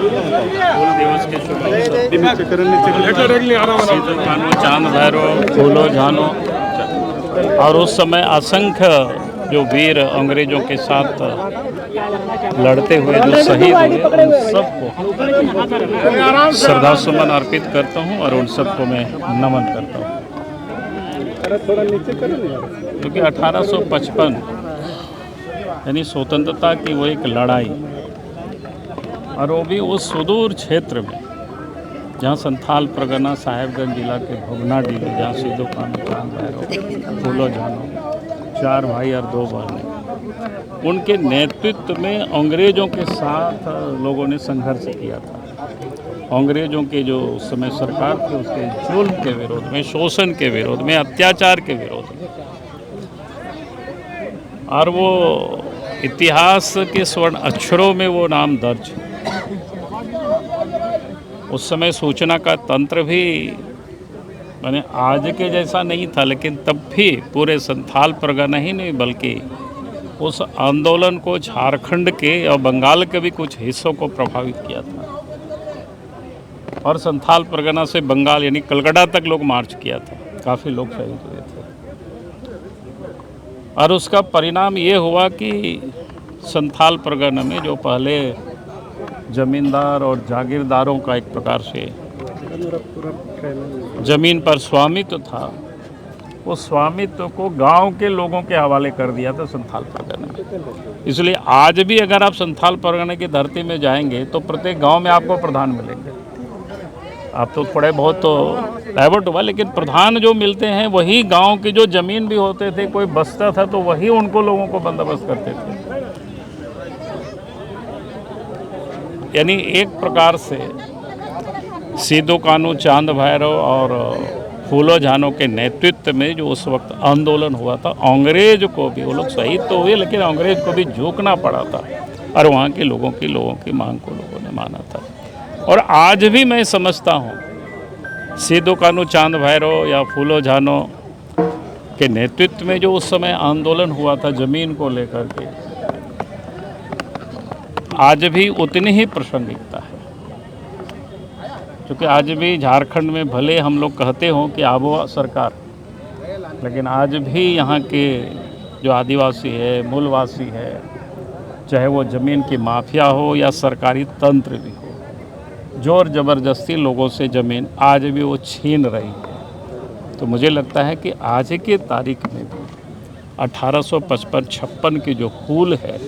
हूल दिवस के शुभ अवसर सीधू कानू चांद भैरव फूलो झानो और उस समय असंख्य जो वीर अंग्रेजों के साथ लड़ते हुए जो शहीद हुए उन सबको श्रद्धा सुमन अर्पित करता हूं और उन सबको मैं नमन करता हूं। क्योंकि 1855 यानी स्वतंत्रता की वो एक लड़ाई, और वो भी उस सुदूर क्षेत्र में जहाँ संथाल परगना साहेबगंज जिला के भुगनाडीह में, जहाँ सीधू कानू चांद भैरव फूलो झानो 4 भाई और 2 बहनें, उनके नेतृत्व में अंग्रेज़ों के साथ लोगों ने संघर्ष किया था। अंग्रेज़ों के जो उस समय सरकार थे उसके जुल्म के विरोध में, शोषण के विरोध में, अत्याचार के विरोध में। और वो इतिहास के स्वर्ण अक्षरों में वो नाम दर्ज है। उस समय सूचना का तंत्र भी माने आज के जैसा नहीं था, लेकिन तब भी पूरे संथाल परगना ही नहीं बल्कि उस आंदोलन को झारखंड के और बंगाल के भी कुछ हिस्सों को प्रभावित किया था। और संथाल परगना से बंगाल यानी कलकत्ता तक लोग मार्च किया था, काफ़ी लोग शहीद हुए थे। और उसका परिणाम ये हुआ कि संथाल परगना में जो पहले जमींदार और जागीरदारों का एक प्रकार से जमीन पर स्वामित्व था, उस स्वामित्व को गांव के लोगों के हवाले कर दिया था संथाल परगना। इसलिए आज भी अगर आप संथाल परगना की धरती में जाएंगे तो प्रत्येक गांव में आपको प्रधान मिलेंगे। आप तो थोड़े बहुत तो डाइवर्ट हुआ, लेकिन प्रधान जो मिलते हैं वही गांव की जो जमीन भी होते थे, कोई बसता था तो वही उनको लोगों को बंदोबस्त करते थे। यानी एक प्रकार से सीधू कानू चांद भैरव और फूलो झानो के नेतृत्व में जो उस वक्त आंदोलन हुआ था, अंग्रेज को भी, वो लोग शहीद तो हुए लेकिन अंग्रेज को भी झुकना पड़ा था और वहाँ के लोगों की मांग को लोगों ने माना था। और आज भी मैं समझता हूँ सीधू कानू चांद भैरव या फूलो झानो के नेतृत्व में जो उस समय आंदोलन हुआ था ज़मीन को लेकर के, आज भी उतनी ही प्रासंगिकता है। क्योंकि आज भी झारखंड में भले हम लोग कहते हों कि आबोआ सरकार, लेकिन आज भी यहाँ के जो आदिवासी है, मूलवासी है, चाहे वो ज़मीन की माफिया हो या सरकारी तंत्र भी हो, जोर ज़बरदस्ती लोगों से ज़मीन आज भी वो छीन रही है। तो मुझे लगता है कि आज की तारीख में भी 1855-56 की जो हूल है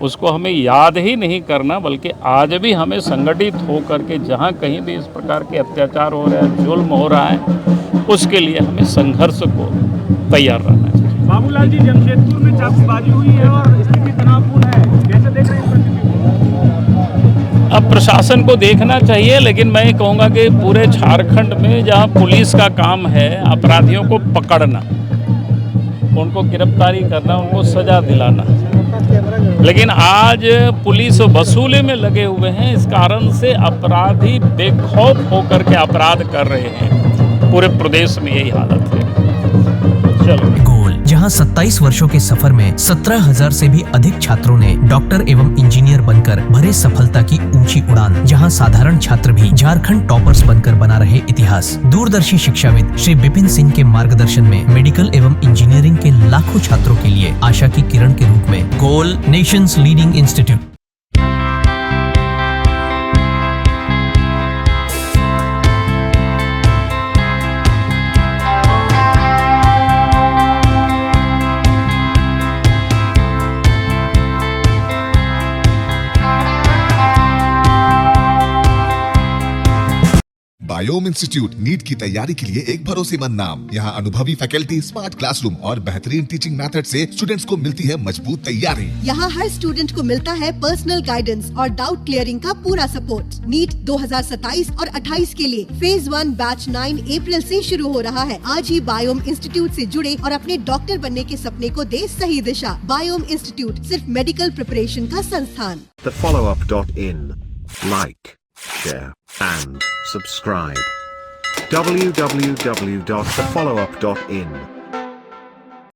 उसको हमें याद ही नहीं करना, बल्कि आज भी हमें संगठित होकर के जहाँ कहीं भी इस प्रकार के अत्याचार हो रहा है, जुल्म हो रहा है, उसके लिए हमें संघर्ष को तैयार रहना चाहिए। बाबूलाल जी, जमशेदपुर में चाकूबाजी हुई है और स्थिति तनावपूर्ण है, कैसे देख रहे हैं परिस्थिति को? अब प्रशासन को देखना चाहिए, लेकिन मैं कहूँगा कि पूरे झारखंड में जहाँ पुलिस का काम है अपराधियों को पकड़ना, उनको गिरफ्तारी करना, उनको सजा दिलाना, लेकिन आज पुलिस वसूली में लगे हुए हैं। इस कारण से अपराधी बेखौफ होकर के अपराध कर रहे हैं। पूरे प्रदेश में यही हालत है। चलो गोल, जहां 27 वर्षों के सफर में 17,000 से भी अधिक छात्रों ने डॉक्टर एवं इंजीनियर बनकर भरे सफलता की ऊंची उड़ान, जहां साधारण छात्र भी झारखंड टॉपर्स बनकर बना रहे इतिहास। दूरदर्शी शिक्षाविद श्री विपिन सिंह के मार्गदर्शन में मेडिकल एवं इंजीनियरिंग के लाखों छात्रों के लिए आशा की किरण के रूप में गोल, nation's leading institute. Biome institute NEET की तैयारी के लिए एक भरोसेमंद नाम। यहाँ अनुभवी फैकल्टी, स्मार्ट क्लासरूम और बेहतरीन टीचिंग मेथड से स्टूडेंट्स को मिलती है मजबूत तैयारी। यहाँ हर स्टूडेंट को मिलता है पर्सनल गाइडेंस और डाउट क्लियरिंग का पूरा सपोर्ट। नीट 2027 और 28 के लिए फेज 1 बैच 9 अप्रैल से शुरू हो रहा है। आज ही बायोम इंस्टीट्यूट से जुड़े और अपने डॉक्टर बनने के सपने को दे सही दिशा। बायोम इंस्टीट्यूट सिर्फ मेडिकल प्रिपरेशन का संस्थान। thefollowup.in. Like, share and subscribe. www.thefollowup.in